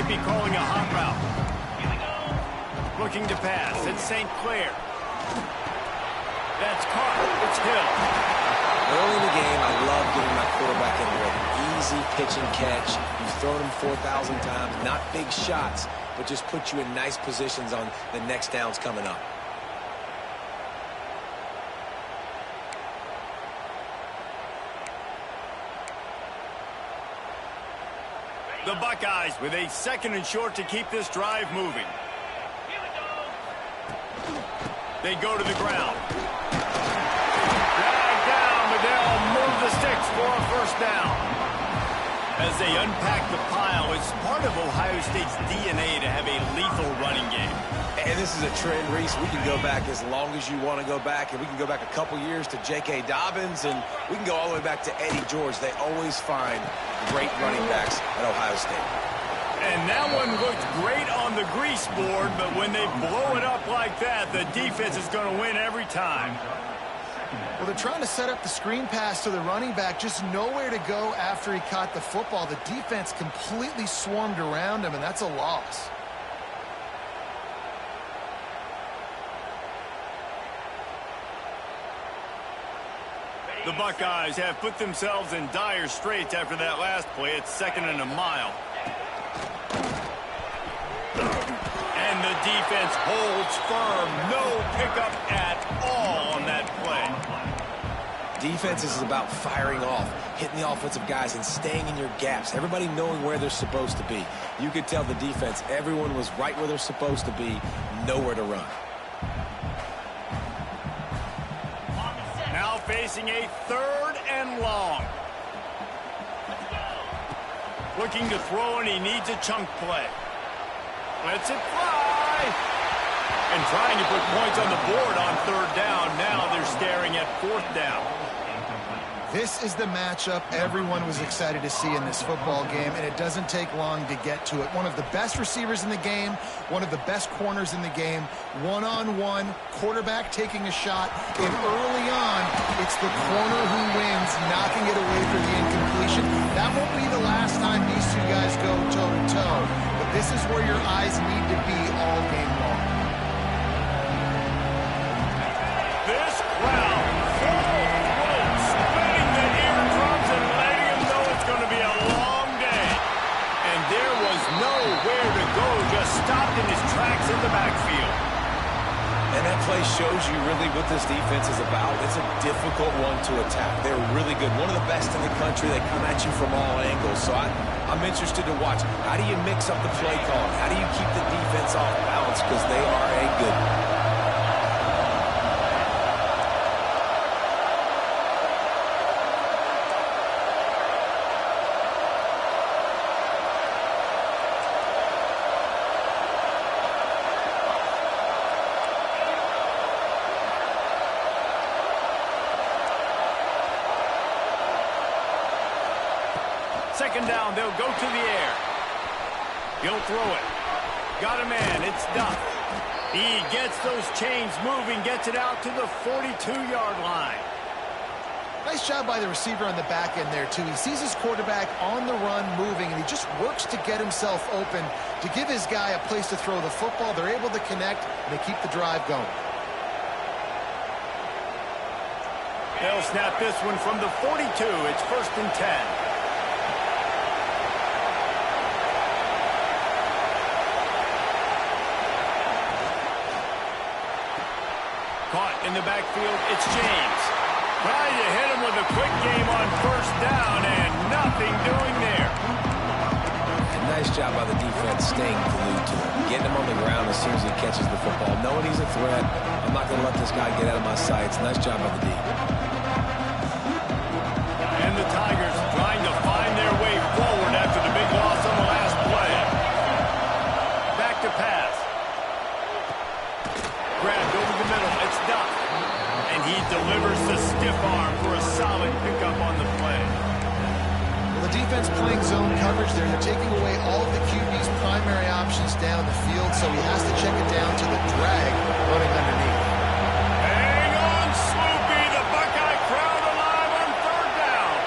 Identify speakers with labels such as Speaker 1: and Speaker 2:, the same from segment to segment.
Speaker 1: be calling a hot route. Looking to pass. It's St. Clair. That's caught. It's Hill.
Speaker 2: Early in the game, I love getting my quarterback in rhythm. Easy pitch and catch. You've thrown him 4,000 times. Not big shots, but just put you in nice positions on the next downs coming up.
Speaker 1: The Buckeyes with a 2nd and short to keep this drive moving. They go to the ground. Dragged down, but they'll move the sticks for a first down. As they unpack the pile, it's part of Ohio State's DNA to have a lethal running game.
Speaker 2: And this is a trend, Reese. We can go back as long as you want to go back, and we can go back a couple years to J.K. Dobbins, and we can go all the way back to Eddie George. They always find great running backs at Ohio State.
Speaker 1: And that one looked great on the grease board, but when they blow it up like that, the defense is going to win every time.
Speaker 3: Well, they're trying to set up the screen pass to the running back, just nowhere to go after he caught the football. The defense completely swarmed around him, and that's a loss.
Speaker 1: The Buckeyes have put themselves in dire straits after that last play. It's 2nd and a mile. And the defense holds firm. No pickup at all on that play.
Speaker 2: Defense is about firing off, hitting the offensive guys, and staying in your gaps. Everybody knowing where they're supposed to be. You could tell the defense, everyone was right where they're supposed to be, nowhere to run.
Speaker 1: Now facing a 3rd and long. Looking to throw, and he needs a chunk play. Lets it fly. And trying to put points on the board on 3rd down. Now they're staring at 4th down.
Speaker 3: This is the matchup everyone was excited to see in this football game, and it doesn't take long to get to it. One of the best receivers in the game, one of the best corners in the game, one-on-one, quarterback taking a shot, and early on, it's the corner who wins, knocking it away for the incompletion. That won't be the last time these two guys go toe-to-toe, but this is where your eyes need to be all game long.
Speaker 1: This crowd stopped in his tracks in the backfield.
Speaker 2: And that play shows you really what this defense is about. It's a difficult one to attack. They're really good. One of the best in the country. They come at you from all angles. So I'm interested to watch. How do you mix up the play calling? How do you keep the defense off balance? Because they are a good one.
Speaker 1: Down, they'll go to the air. He'll throw it. Got a man. It's Duff. He gets those chains moving, gets it out to the 42-yard line.
Speaker 3: Nice job by the receiver on the back end there, too. He sees his quarterback on the run moving, and he just works to get himself open to give his guy a place to throw the football. They're able to connect, and they keep the drive going.
Speaker 1: They'll snap this one from the 42. It's 1st and 10. Caught in the backfield, it's James. Trying to hit him with a quick game on 1st down, and nothing doing there.
Speaker 2: A nice job by the defense staying glued to him. Getting him on the ground as soon as he catches the football. Knowing he's a threat, I'm not going to let this guy get out of my sights. Nice job by the D.
Speaker 1: And the Tigers trying to find their way forward after the big loss on the last play. Back to pass. Grabbed over the middle. It's Duff. And he delivers the stiff arm for a solid pickup on the play.
Speaker 3: Well, the defense playing zone coverage there. They're taking away all of the QB's primary options down the field, so he has to check it down to the drag running underneath.
Speaker 1: Hang on, Sloopy. The Buckeye crowd alive on 3rd down.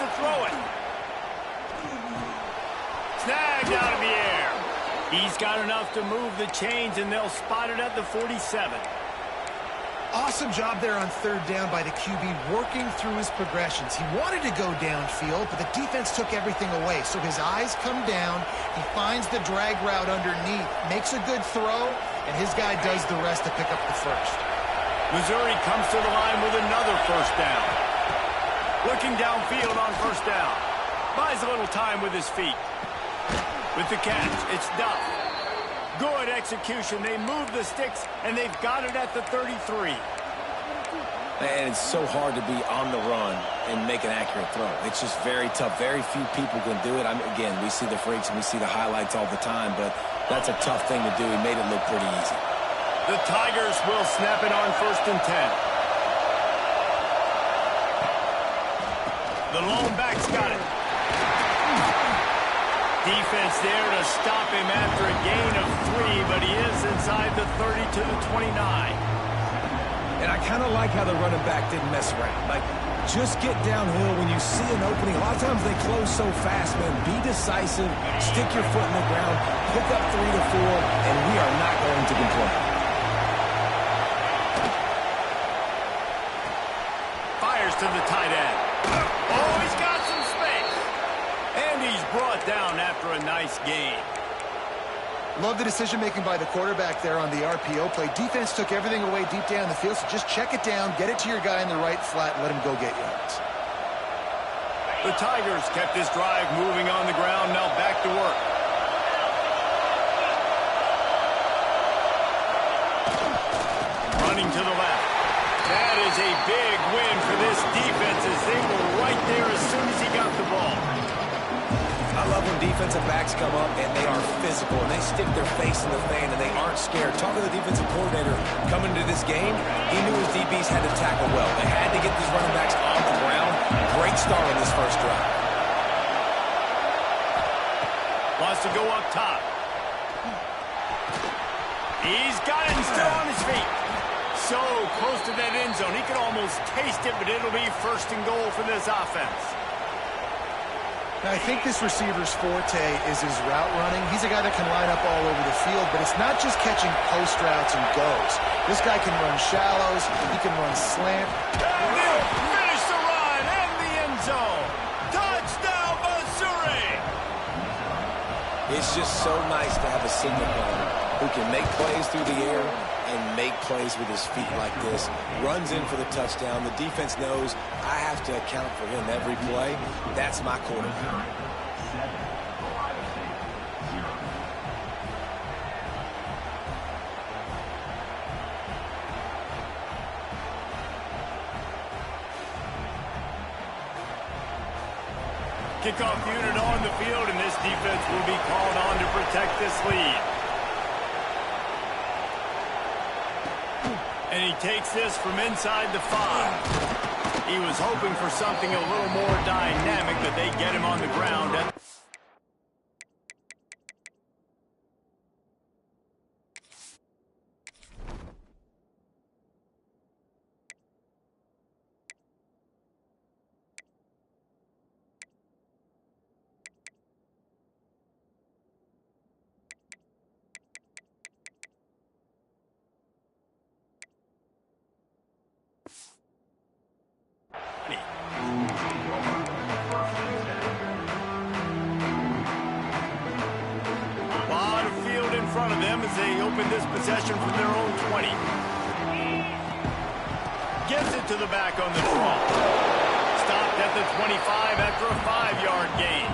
Speaker 1: to throw it. Snagged out of the air. He's got enough to move the chains, and they'll spot it at the 47.
Speaker 3: Awesome job there on third down by the QB, working through his progressions. He wanted to go downfield, but the defense took everything away. So his eyes come down. He finds the drag route underneath, makes a good throw, and his guy does the rest to pick up the first.
Speaker 1: Missouri comes to the line with another first down. Looking downfield on first down. Buys a little time with his feet. With the catch, it's Duff. Good execution. They move the sticks, and they've got it at the 33.
Speaker 2: And it's so hard to be on the run and make an accurate throw. It's just very tough. Very few people can do it. Again, we see the freaks and we see the highlights all the time, but that's a tough thing to do. He made it look pretty easy.
Speaker 1: The Tigers will snap it on 1st and 10. The lone back's got it. Defense there to stop him after a gain of 3, but he is inside the 30 to the 29.
Speaker 2: And I kind of like how the running back didn't mess around. Like, just get downhill when you see an opening. A lot of times they close so fast, man. Be decisive, stick your foot in the ground, pick up 3 to 4, and we are not going to complain.
Speaker 1: Fires to the tight end. Oh, he's got some space. And he's brought down after a nice gain.
Speaker 3: Love the decision-making by the quarterback there on the RPO play. Defense took everything away deep down the field, so just check it down, get it to your guy in the right flat, and let him go get yards.
Speaker 1: The Tigers kept this drive moving on the ground, now back to work. Running to the left. That is a big win for this defense as they were right there as soon as he got the ball.
Speaker 2: I love when defensive backs come up and they are physical and they stick their face in the fan and they aren't scared. Talking to the defensive coordinator coming into this game, he knew his DBs had to tackle well. They had to get these running backs on the ground. Great start on this first drive.
Speaker 1: Wants to go up top. He's got it and still on his feet. So close to that end zone. He could almost taste it, but it'll be 1st and goal for this offense.
Speaker 3: Now, I think this receiver's forte is his route running. He's a guy that can line up all over the field, but it's not just catching post routes and goes. This guy can run shallows. He can run slant.
Speaker 1: And they'll finish the run in the end zone. Touchdown, Missouri!
Speaker 2: It's just so nice to have a signal runner who can make plays through the air and make plays with his feet like this. Runs in for the touchdown. The defense knows I have to account for him every play. That's my quarterback.
Speaker 1: Kickoff unit on the field, and this defense will be called on to protect this lead. And he takes this from inside the 5. He was hoping for something a little more dynamic, but they get him on the ground. Front of them as they open this possession from their own 20. Gives it to the back on the draw. Stopped at the 25 after a 5-yard gain.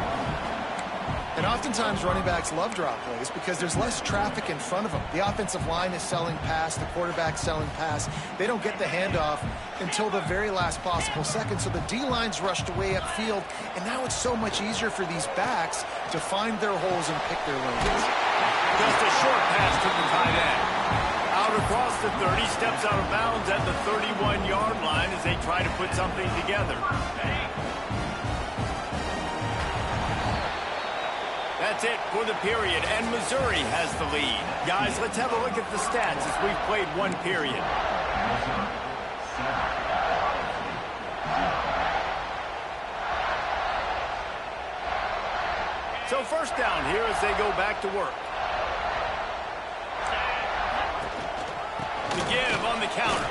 Speaker 3: And oftentimes running backs love drop plays because there's less traffic in front of them. The offensive line is selling pass, the quarterback's selling pass. They don't get the handoff until the very last possible second, so the D-line's rushed away upfield, and now it's so much easier for these backs to find their holes and pick their lanes.
Speaker 1: Just a short pass to the tight end. Out across the 30, steps out of bounds at the 31-yard line as they try to put something together. That's it for the period, and Missouri has the lead. Guys, let's have a look at the stats as we've played one period. So first down here as they go back to work. To give on the counter.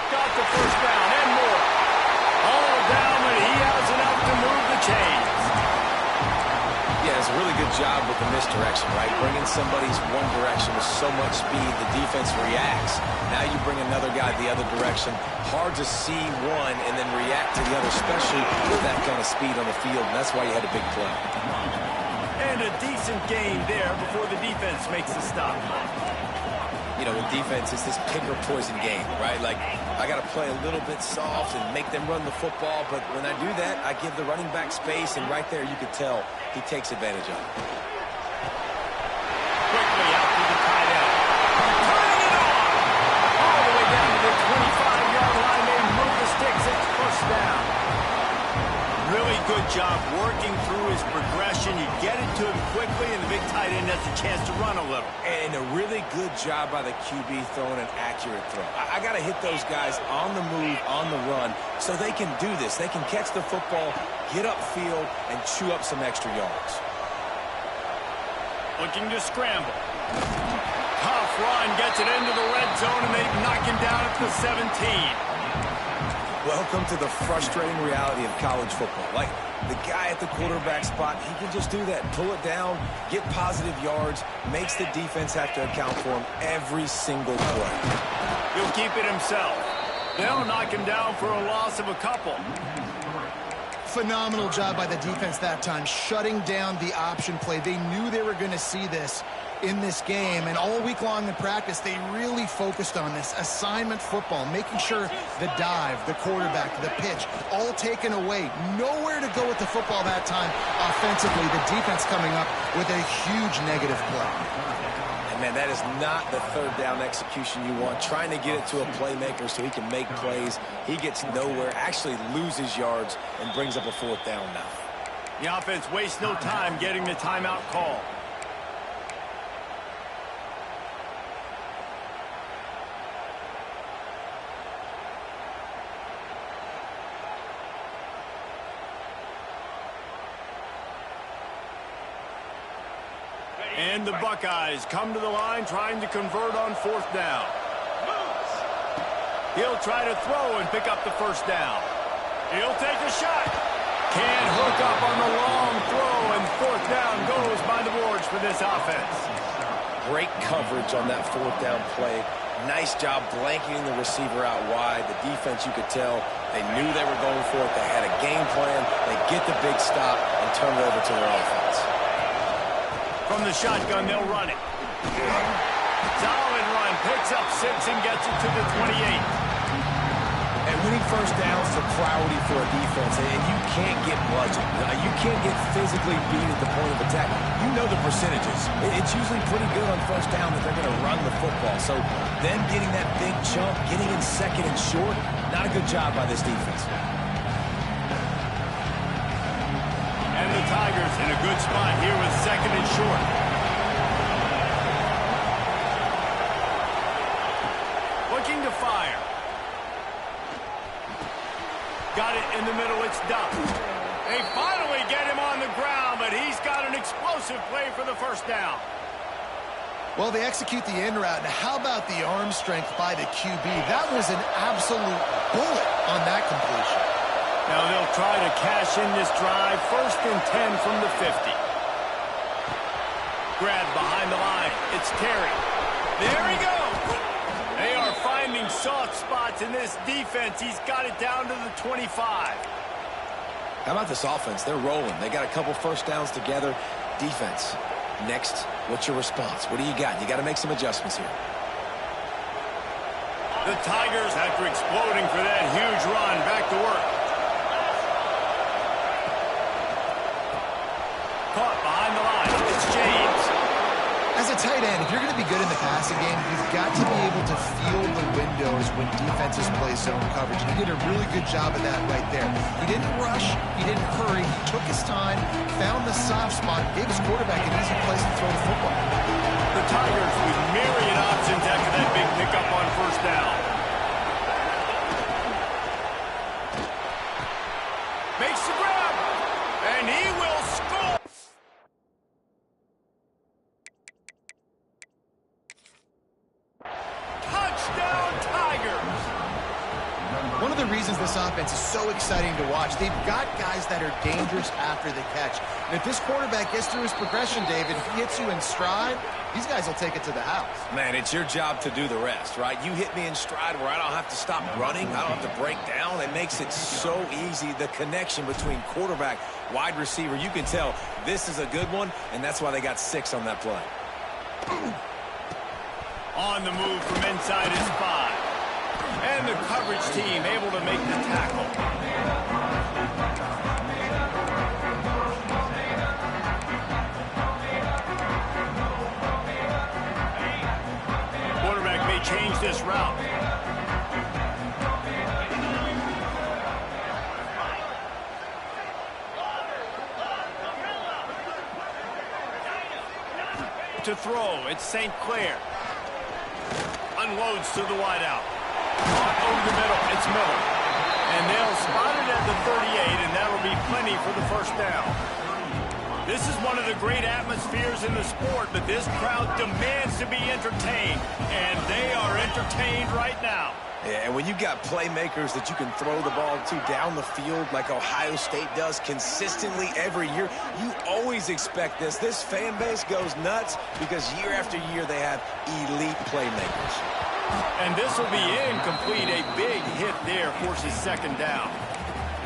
Speaker 1: Got the first down and more. All down, and he has enough to move the chains.
Speaker 2: Yeah, it's a really good job with the misdirection, right? Bringing somebody's one direction with so much speed, the defense reacts. Now you bring another guy the other direction. Hard to see one and then react to the other, especially with that kind of speed on the field, and that's why you had a big play.
Speaker 1: And a decent gain there before the defense makes the stop.
Speaker 2: You know, with defense, it's this pick or poison game, right? Like, I got to play a little bit soft and make them run the football, but when I do that, I give the running back space, and right there you could tell he takes advantage of it.
Speaker 1: Quickly out to the tight end. Turning it on! All the way down to the 25-yard line. They move the sticks. It's first down. Really good job working through his progression. You get it to him quickly, and the big tight end has a chance to run a little.
Speaker 2: And a really good job by the QB throwing an accurate throw. I got to hit those guys on the move, on the run, so they can do this. They can catch the football, get upfield, and chew up some extra yards.
Speaker 1: Looking to scramble. Tough run, gets it into the red zone, and they knock him down at the 17.
Speaker 2: Welcome to the frustrating reality of college football. Like, the guy at the quarterback spot, he can just do that. Pull it down, get positive yards, makes the defense have to account for him every single play.
Speaker 1: He'll keep it himself. They'll knock him down for a loss of a couple.
Speaker 3: Phenomenal job by the defense that time, shutting down the option play. They knew they were going to see this in this game, and all week long in practice, they really focused on this assignment football, making sure the dive, the quarterback, the pitch, all taken away. Nowhere to go with the football that time offensively. The defense coming up with a huge negative play.
Speaker 2: And, man, that is not the third down execution you want. Trying to get it to a playmaker so he can make plays. He gets nowhere, actually loses yards, and brings up a fourth down now.
Speaker 1: The offense wastes no time getting the timeout call. And the Buckeyes come to the line trying to convert on fourth down. He'll try to throw and pick up the first down. He'll take a shot. Can't hook up on the long throw, and fourth down goes by the boards for this offense.
Speaker 2: Great coverage on that fourth down play. Nice job blanketing the receiver out wide. The defense, you could tell, they knew they were going for it. They had a game plan. They get the big stop and turn it over to their offense.
Speaker 1: From the shotgun, they'll run it. Solid run, picks up 6 and gets it to the 28.
Speaker 2: And winning first downs is a priority for a defense, and you can't get bludgeoned. You can't get physically beat at the point of attack. You know the percentages. It's usually pretty good on first down that they're going to run the football. So them getting that big chunk, getting in second and short, not a good job by this defense.
Speaker 1: And the Tigers in a good spot here with second and short. Looking to fire. Got it in the middle, it's Duff. They finally get him on the ground, but he's got an explosive play for the first down.
Speaker 3: Well, they execute the in route. Now, how about the arm strength by the QB? That was an absolute bullet on that completion.
Speaker 1: Now they'll try to cash in this drive. First and 10 from the 50. Grab behind the line. It's Terry. There he goes. They are finding soft spots in this defense. He's got it down to the 25.
Speaker 2: How about this offense? They're rolling. They got a couple first downs together. Defense. Next, what's your response? What do you got? You got to make some adjustments here.
Speaker 1: The Tigers, after exploding for that huge run, back to work. Caught behind the line. It's James.
Speaker 3: As a tight end, if you're going to be good in the passing game, you've got to be able to feel the windows when defenses play zone coverage. He did a really good job of that right there. He didn't rush. He didn't hurry. He took his time, found the soft spot, gave his quarterback an easy place to throw the football.
Speaker 1: The Tigers with myriad options after that big pickup on first down. Makes the grab, and he will score.
Speaker 3: of the reasons this offense is so exciting to watch. They've got guys that are dangerous after the catch. And if this quarterback gets through his progression, David, if he hits you in stride, these guys will take it to the house.
Speaker 2: Man, it's your job to do the rest, right? You hit me in stride where I don't have to stop running. I don't have to break down. It makes it so easy. The connection between quarterback, wide receiver, you can tell this is a good one, and that's why they got 6 on that play.
Speaker 1: On the move from inside his 5. And the coverage team able to make the tackle. Quarterback may change this route. To throw, it's St. Clair. Unloads to the wideout. Over the middle, it's Miller. And they'll spot it at the 38, and that'll be plenty for the first down. This is one of the great atmospheres in the sport, but this crowd demands to be entertained, and they are entertained right now.
Speaker 2: Yeah, and when you got playmakers that you can throw the ball to down the field like Ohio State does consistently every year, you always expect this. This fan base goes nuts because year after year they have elite playmakers.
Speaker 1: And this will be incomplete. A big hit there forces second down.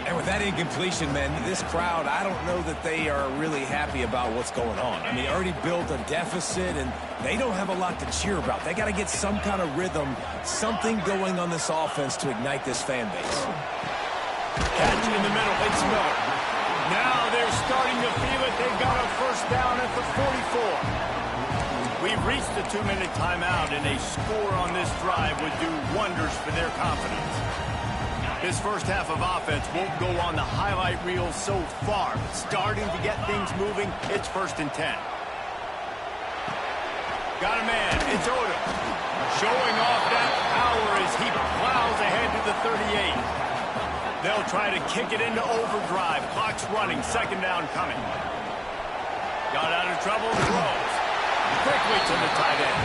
Speaker 2: And with that incompletion, man, this crowd, I don't know that they are really happy about what's going on. I mean, they already built a deficit, and they don't have a lot to cheer about. They got to get some kind of rhythm, something going on this offense to ignite this fan base.
Speaker 1: Catch in the middle, it's Miller. Now they're starting to feel it. They've got a first down at the 44. We've reached the 2-minute timeout, and a score on this drive would do wonders for their confidence. This first half of offense won't go on the highlight reel so far. Starting to get things moving, it's 1st and 10. Got a man, it's Odom. Showing off that power as he plows ahead to the 38. They'll try to kick it into overdrive. Clock's running, second down coming. Got out of trouble, throws. Quickly to the tight end.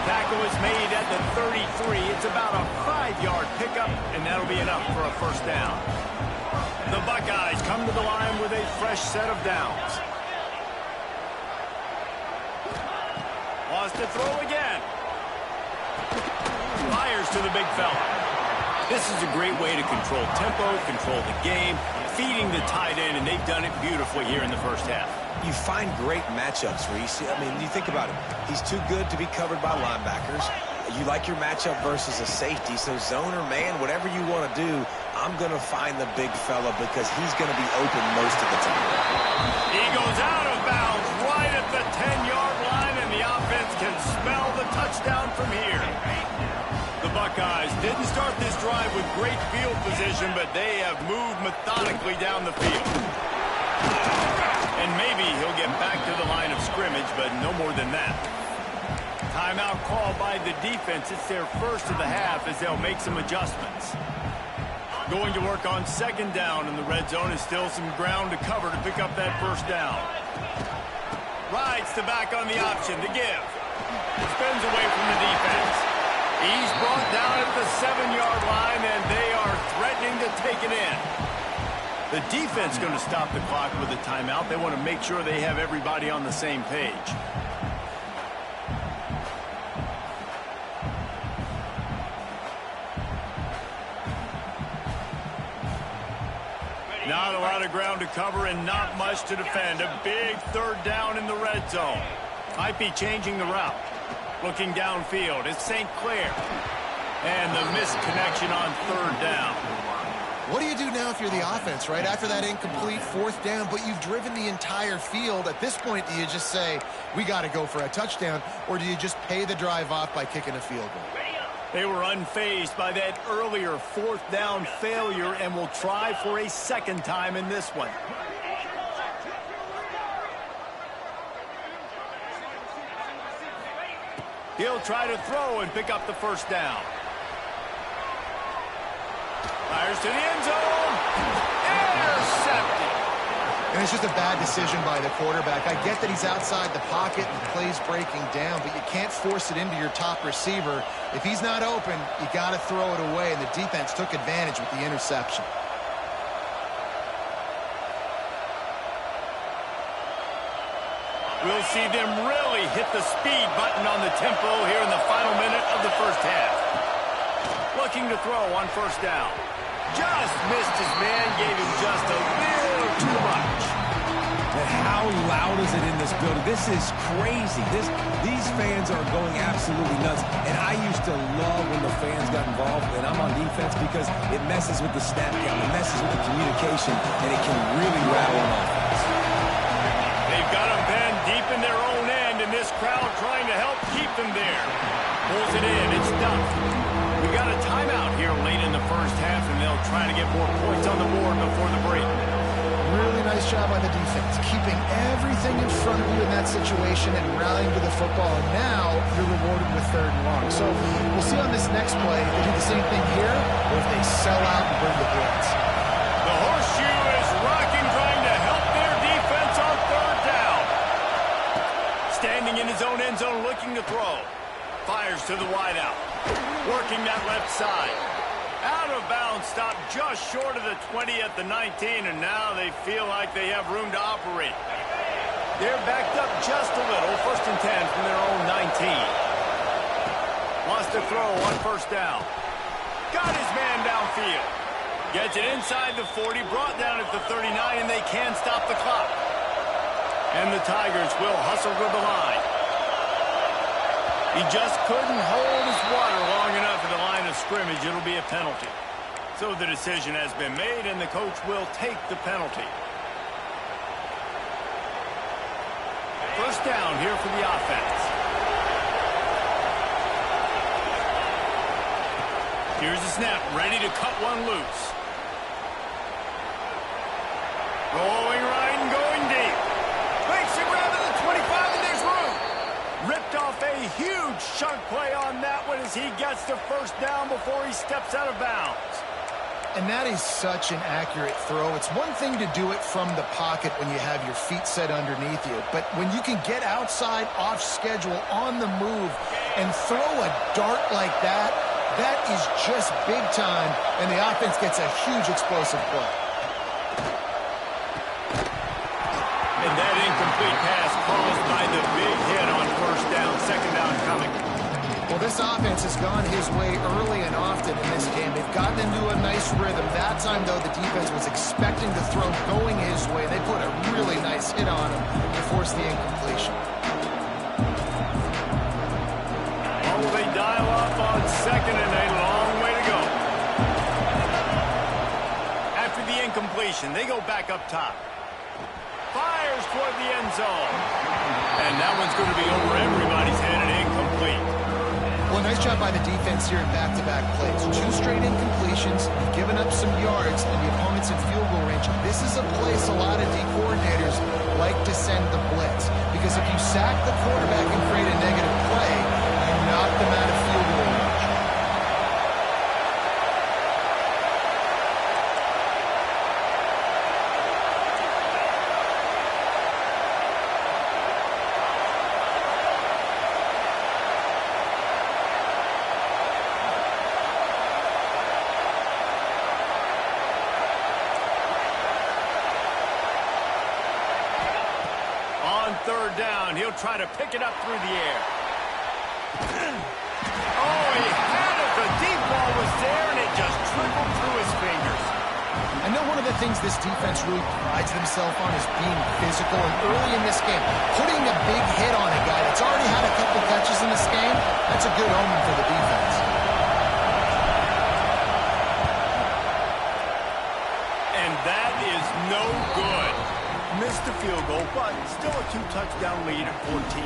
Speaker 1: Tackle is made at the 33. It's about a 5-yard pickup, and that'll be enough for a first down. The Buckeyes come to the line with a fresh set of downs. Lost to throw again. Fires to the big fella. This is a great way to control tempo, control the game, feeding the tight end, and they've done it beautifully here in the first half.
Speaker 2: You find great matchups, Reese. I mean, you think about it. He's too good to be covered by linebackers. You like your matchup versus a safety, so zone or man, whatever you want to do, I'm going to find the big fella because he's going to be open most of the time.
Speaker 1: He goes out of bounds right at the 10-yard line, and the offense can smell the touchdown from here. The Buckeyes didn't start this drive with great field position, but they have moved methodically down the field. And maybe he'll get back to the line of scrimmage, but no more than that. Timeout called by the defense. It's their first of the half as they'll make some adjustments. Going to work on second down in the red zone is still some ground to cover to pick up that first down. Rides the back on the option to give. Spins away from the defense. He's brought down at the 7-yard line, and they are threatening to take it in. The defense going to stop the clock with a timeout. They want to make sure they have everybody on the same page. Not a lot of ground to cover and not much to defend. A big third down in the red zone. Might be changing the route. Looking downfield, it's St. Clair. And the missed connection on third down.
Speaker 3: What do you do now if you're the offense, right? After that incomplete fourth down, but you've driven the entire field. At this point, do you just say, we got to go for a touchdown, or do you just pay the drive off by kicking a field goal?
Speaker 1: They were unfazed by that earlier fourth down failure and will try for a second time in this one. He'll try to throw and pick up the first down. Fires to the end zone. Intercepted.
Speaker 3: And it's just a bad decision by the quarterback. I get that he's outside the pocket and the play's breaking down, but you can't force it into your top receiver. If he's not open, you got to throw it away, and the defense took advantage with the interception.
Speaker 1: We'll see them really hit the speed button on the tempo here in the final minute of the first half. Looking to throw on first down. Just missed his man, gave him just a little too much.
Speaker 2: And how loud is it in this building? This is crazy. These fans are going absolutely nuts. And I used to love when the fans got involved, and I'm on defense, because it messes with the snap count, it messes with the communication, and it can really rattle an offense.
Speaker 1: They've got them pinned deep in their own end, and this crowd trying to help keep them there. Pulls it in, it's done. We got a timeout here late in the first half, and they'll try to get more points on the board before the break.
Speaker 3: Really nice job by the defense, keeping everything in front of you in that situation and rallying to the football. And now you're rewarded with 3rd and long. So we'll see on this next play if they do the same thing here or if they sell out and bring the blitz.
Speaker 1: The horseshoe is rocking, trying to help their defense on 3rd down. Standing in his own end zone, looking to throw. Fires to the wideout. Working that left side. Out of bounds, stopped just short of the 20 at the 19, and now they feel like they have room to operate. They're backed up just a little. 1st and 10 from their own 19. Wants to throw on first down. Got his man downfield. Gets it inside the 40, brought down at the 39, and they can stop the clock. And the Tigers will hustle to the line. He just couldn't hold his water long enough at the line of scrimmage. It'll be a penalty. So the decision has been made, and the coach will take the penalty. First down here for the offense. Here's the snap, ready to cut one loose. Rolling right and going deep. Makes a grab at the 25, and there's room. Ripped off a huge chunk play on that one as he gets the first down before he steps out of bounds.
Speaker 3: And that is such an accurate throw. It's one thing to do it from the pocket when you have your feet set underneath you, but when you can get outside, off schedule, on the move, and throw a dart like that, that is just big time, and the offense gets a huge explosive play.
Speaker 1: And that incomplete pass caused by the big hit on first down, 2nd down coming.
Speaker 3: Well, this offense has gone his way early and often in this game. They've gotten into a nice rhythm. That time, though, the defense was expecting the throw going his way. They put a really nice hit on him to force the incompletion.
Speaker 1: Oh, they dial up on 2nd and a long way to go. After the incompletion, they go back up top. Fires toward the end zone. And that one's going to be over everybody's head and incomplete.
Speaker 3: Well, nice job by the defense here in back-to-back plays. 2 straight incompletions, you've given up some yards, and the opponent's in field goal range. This is a place a lot of D coordinators like to send the blitz, because if you sack the quarterback and create a negative play, you knock them out of field goal range.
Speaker 1: On 3rd down, he'll try to pick it up through the air. Oh, he had it. The deep ball was there, and it just trickled through his fingers.
Speaker 3: I know one of the things this defense really prides themselves on is being physical, and early in this game, putting a big hit on a guy that's already had a couple catches in this game, that's a good omen for the defense.
Speaker 1: And that is no good. Missed the field goal, but still a 2-touchdown lead at 14.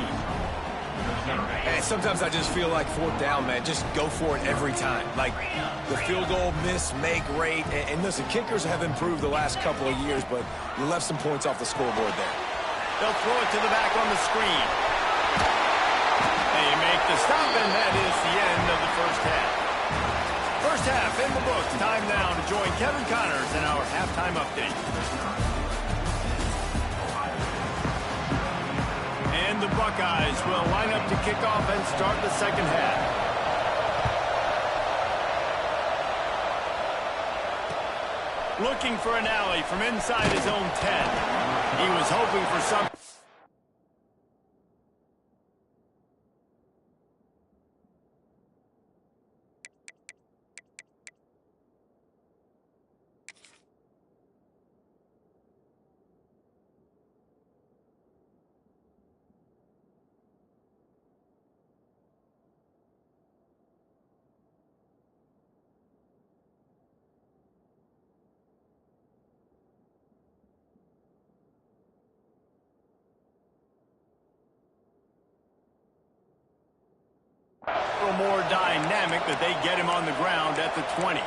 Speaker 2: And sometimes I just feel like 4th down, man, just go for it every time. Like, the field goal miss, make, rate. And listen, kickers have improved the last couple of years, but you left some points off the scoreboard there.
Speaker 1: They'll throw it to the back on the screen. They make the stop, and that is the end of the first half. First half in the books. Time now to join Kevin Connors in our halftime update. And the Buckeyes will line up to kick off and start the second half. Looking for an alley from inside his own 10. He was hoping for some... A little more dynamic, but they get him on the ground at the 20.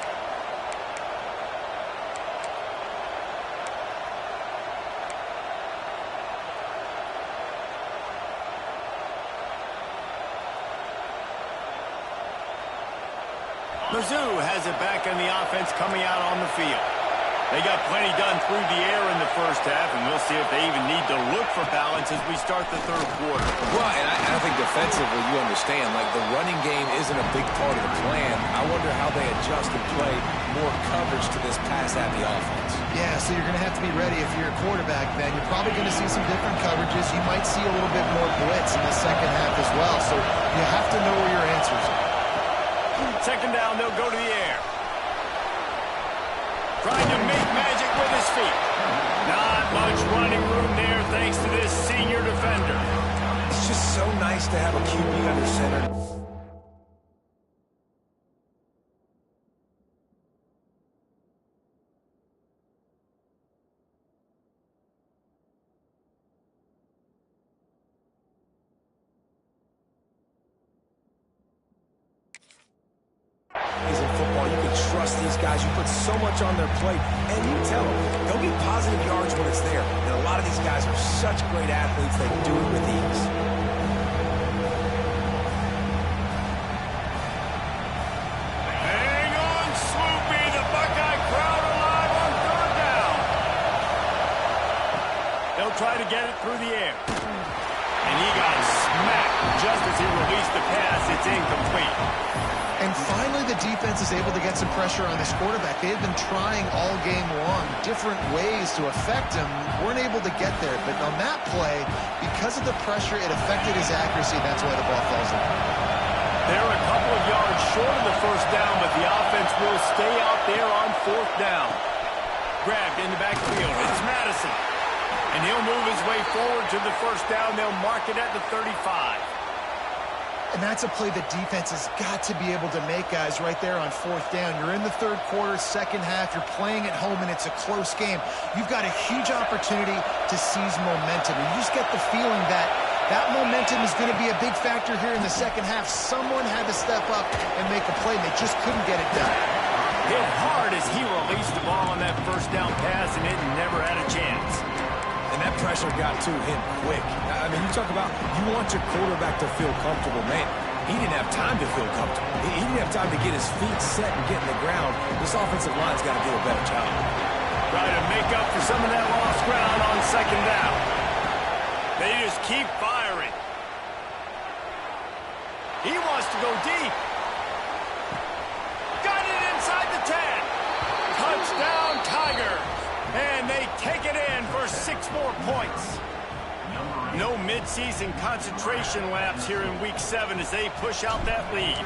Speaker 1: Mizzou has it back in the offense coming out on the field. They got plenty done through the air in the first half, and we'll see if they even need to look for balance as we start the third quarter.
Speaker 2: Well, and I think defensively, you understand, like the running game isn't a big part of the plan. I wonder how they adjust and play more coverage to this pass-happy offense.
Speaker 3: Yeah, so you're going to have to be ready if you're a quarterback then. You're probably going to see some different coverages. You might see a little bit more blitz in the second half as well, so you have to know where your answers are.
Speaker 1: Second down, they'll go to the air. Trying to make magic with his feet. Not much running room there thanks to this senior defender.
Speaker 2: It's just so nice to have a QB under center. In football, you can trust these guys. You put so much on their plate, and you tell them they'll get positive yards when it's there. And a lot of these guys are such great athletes, they do it with ease.
Speaker 1: Hang on, Swoopy. The Buckeye crowd alive on third down. They'll try to get it through the air. And he got smacked just as he released the pass. It's incomplete.
Speaker 3: And finally, the defense is able to get some pressure on this quarterback. They've been trying all game long different ways to affect him. Weren't able to get there. But on that play, because of the pressure, it affected his accuracy. That's why the ball falls in.
Speaker 1: They're a couple of yards short of the first down, but the offense will stay out there on fourth down. Grabbed in the backfield. It's Madison. And he'll move his way forward to the first down. They'll mark it at the 35.
Speaker 3: And that's a play the defense has got to be able to make, guys, right there on fourth down. You're in the third quarter, second half. You're playing at home, and it's a close game. You've got a huge opportunity to seize momentum. And you just get the feeling that that momentum is going to be a big factor here in the second half. Someone had to step up and make a play, and they just couldn't get it done.
Speaker 1: Hit hard as he released the ball on that first down pass, and it never had a chance.
Speaker 2: And that pressure got to him quick. I mean, you talk about you want your quarterback to feel comfortable. Man, he didn't have time to feel comfortable. He didn't have time to get his feet set and get in the ground. This offensive line's got to do a better job.
Speaker 1: Try to make up for some of that lost ground on second down. They just keep firing. He wants to go deep. Got it inside the 10. Touchdown, Tigers. And they take it in for 6 more points. No midseason concentration lapse here in Week 7 as they push out that lead.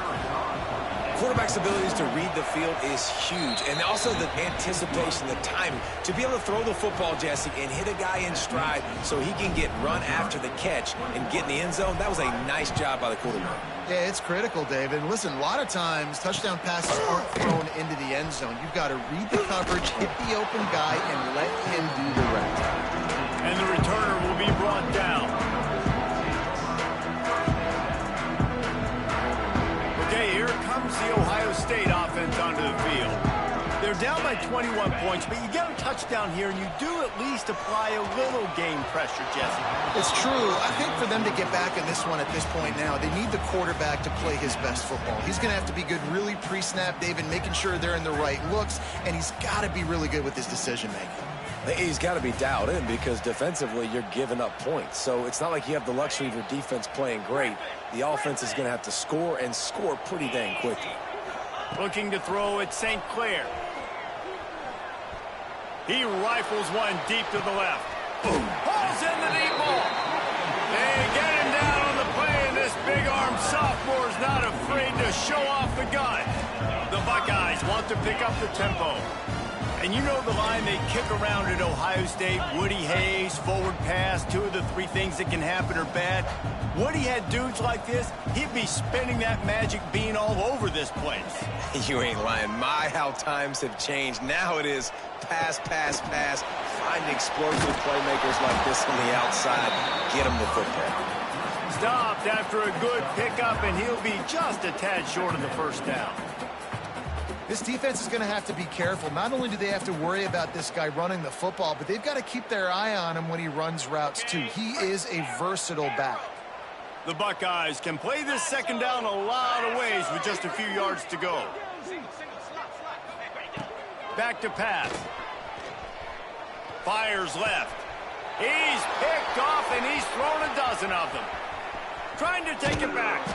Speaker 2: Quarterback's abilities to read the field is huge, and also the anticipation, the timing. To be able to throw the football, Jesse, and hit a guy in stride so he can get run after the catch and get in the end zone, that was a nice job by the quarterback.
Speaker 3: Yeah, it's critical, David. Listen, a lot of times touchdown passes aren't thrown into the end zone. You've got to read the coverage, hit the open guy, and let him do the rest.
Speaker 1: And the returner will be brought down. Okay, here comes the Ohio State offense onto the field. They're down by 21 points, but you get a touchdown here, and you do at least apply a little game pressure, Jesse.
Speaker 3: It's true. I think for them to get back in this one at this point now, they need the quarterback to play his best football. He's going to have to be good really pre-snap, David, making sure they're in the right looks, and he's got to be really good with his decision-making.
Speaker 2: He's got to be dialed in because defensively you're giving up points. So it's not like you have the luxury of your defense playing great. The offense is going to have to score and score pretty dang quickly.
Speaker 1: Looking to throw at St. Clair. He rifles one deep to the left. Boom. Pulls in the deep ball. They get him down on the play, and this big-armed sophomore is not afraid to show off the gun. The Buckeyes want to pick up the tempo. And you know the line they kick around at Ohio State, Woody Hayes, forward pass, 2 of the 3 things that can happen are bad. Woody had dudes like this, he'd be spinning that magic bean all over this place.
Speaker 2: You ain't lying. My, how times have changed. Now it is pass, pass, pass. Find explosive playmakers like this on the outside. Get them the football.
Speaker 1: Stopped after a good pickup, and he'll be just a tad short of the first down.
Speaker 3: This defense is going to have to be careful. Not only do they have to worry about this guy running the football, but they've got to keep their eye on him when he runs routes too. He is a versatile back.
Speaker 1: The Buckeyes can play this second down a lot of ways with just a few yards to go. Back to pass. Fires left. He's picked off, and he's thrown a dozen of them. Trying to take it back.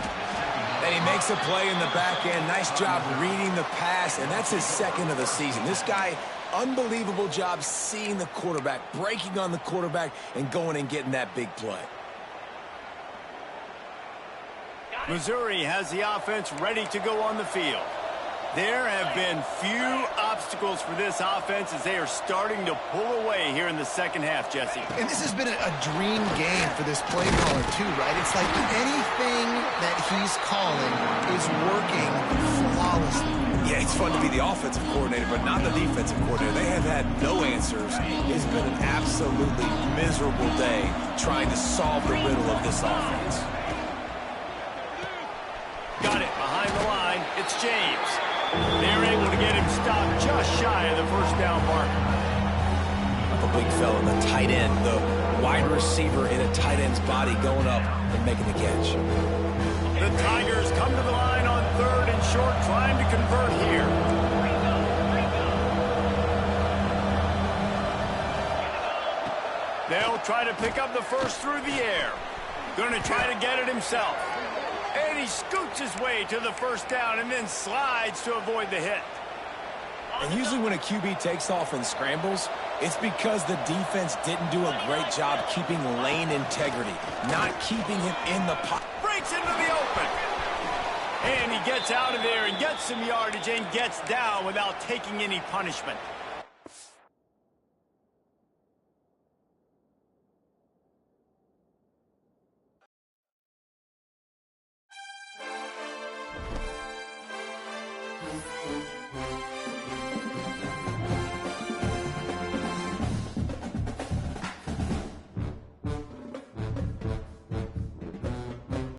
Speaker 2: And he makes a play in the back end. Nice job reading the pass, and that's his second of the season. This guy, unbelievable job seeing the quarterback, breaking on the quarterback, and going and getting that big play.
Speaker 1: Missouri has the offense ready to go on the field. There have been few obstacles for this offense as they are starting to pull away here in the second half, Jesse.
Speaker 3: And this has been a dream game for this play caller too, right? It's like anything that he's calling is working flawlessly.
Speaker 2: Yeah, it's fun to be the offensive coordinator, but not the defensive coordinator. They have had no answers. It's been an absolutely miserable day trying to solve the riddle of this offense.
Speaker 1: Got it behind the line. It's James. They're able to get him stopped just shy of the first down mark.
Speaker 2: The big fella, the tight end, the wide receiver in a tight end's body going up and making the catch.
Speaker 1: The Tigers come to the line on 3rd and short, trying to convert here. They'll try to pick up the first through the air. Going to try to get it himself. And he scoots his way to the first down and then slides to avoid the hit.
Speaker 2: And usually when a QB takes off and scrambles, it's because the defense didn't do a great job keeping lane integrity, not keeping him in the pocket.
Speaker 1: Breaks into the open. And he gets out of there and gets some yardage and gets down without taking any punishment.